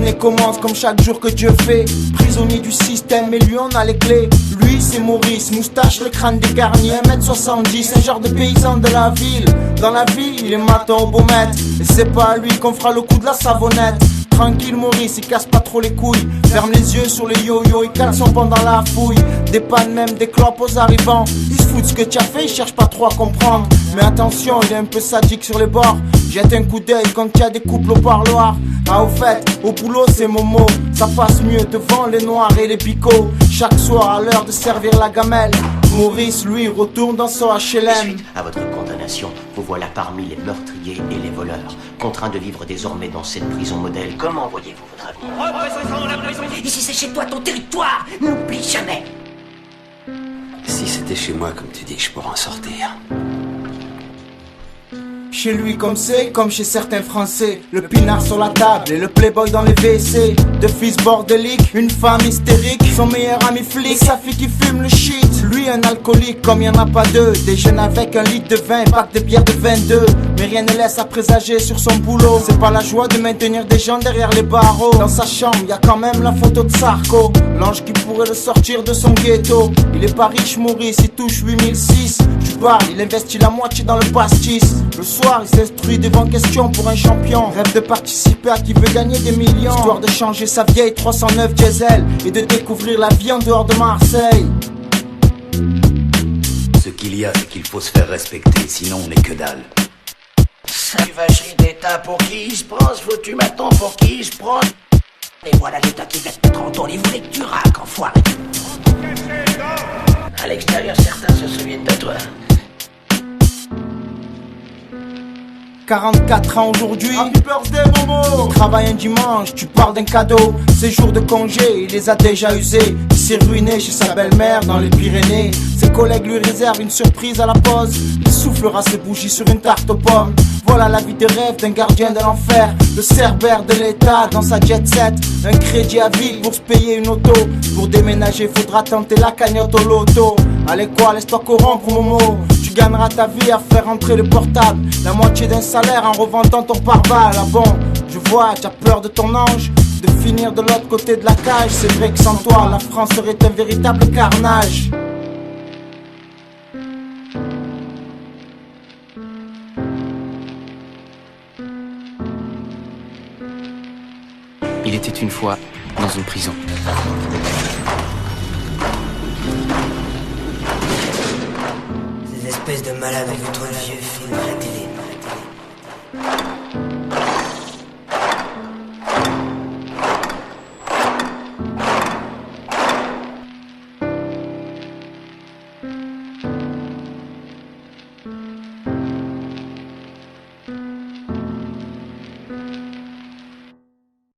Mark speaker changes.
Speaker 1: journée commence comme chaque jour que Dieu fait. Prisonnier du système, mais lui on a les clés. Lui c'est Maurice, moustache, le crâne dégarni, 1m70, un genre de paysan de la ville. Dans la vie, il est matin au beau maître, et c'est pas à lui qu'on fera le coup de la savonnette. Tranquille Maurice, il casse pas trop les couilles. Ferme les yeux sur les yo-yo, il cale son pendant la fouille. Dépanne même des clopes aux arrivants. Il se fout de ce que tu as fait, il cherche pas trop à comprendre. Mais attention, il est un peu sadique sur les bords. Jette un coup d'œil quand il y a des couples au parloir. Ah au fait, au boulot c'est Momo. Ça passe mieux devant les noirs et les picots. Chaque soir à l'heure de servir la gamelle, Maurice lui retourne dans son HLM.
Speaker 2: Suite à votre condamnation, vous voilà parmi les meurtriers et les voleurs, contraints de vivre désormais dans cette prison modèle. Comment voyez-vous votre avenir?
Speaker 3: Représentons la prison. Ici c'est chez toi, ton territoire. N'oublie jamais.
Speaker 4: Si c'était chez moi, comme tu dis, je pourrais en sortir.
Speaker 1: Chez lui comme c'est, comme chez certains Français. Le pinard sur la table et le playboy dans les WC. Deux fils bordéliques, une femme hystérique. Son meilleur ami flic, sa fille qui fume le shit. Lui un alcoolique comme y en a pas deux. Déjeune avec un litre de vin, pack de bière de 22. Mais rien ne laisse à présager sur son boulot. C'est pas la joie de maintenir des gens derrière les barreaux. Dans sa chambre y a quand même la photo de Sarko, l'ange qui pourrait le sortir de son ghetto. Il est pas riche Maurice, il touche 8006. Tu parles, il investit la moitié dans le pastis. Le soir il s'instruit devant question pour un champion. Rêve de participer à qui veut gagner des millions. Histoire de changer sa vieille 309 diesel et de découvrir la vie en dehors de Marseille.
Speaker 4: Ce qu'il y a, c'est qu'il faut se faire respecter, sinon on n'est que dalle.
Speaker 3: Salut vacherie d'État, pour qui il se prend ce foutu maton, pour qui il se prend. Et voilà l'État qui vient de mettre en ton livre, voulait que tu raques, enfoiré. À l'extérieur, certains se souviennent de toi.
Speaker 1: 44 ans aujourd'hui, Happy birthday Momo. Il travaille un dimanche, tu parles d'un cadeau. Ses jours de congé, il les a déjà usés. Il s'est ruiné chez sa belle-mère dans les Pyrénées. Ses collègues lui réservent une surprise à la pause. Il soufflera ses bougies sur une tarte aux pommes. Voilà la vie de rêve d'un gardien de l'enfer. Le cerbère de l'État dans sa jet set. Un crédit à vie pour se payer une auto. Pour déménager, faudra tenter la cagnotte au loto. Allez quoi, laisse-toi corrompre Momo. Tu gagneras ta vie à faire entrer le portable. La moitié d'un salaire en revendant ton pare-balles. Ah bon, je vois, tu as peur de ton ange, de finir de l'autre côté de la cage. C'est vrai que sans toi, la France serait un véritable carnage.
Speaker 5: Il était une fois dans une prison.
Speaker 3: Ces espèces de malades ont vu trop de vieux films à la télé.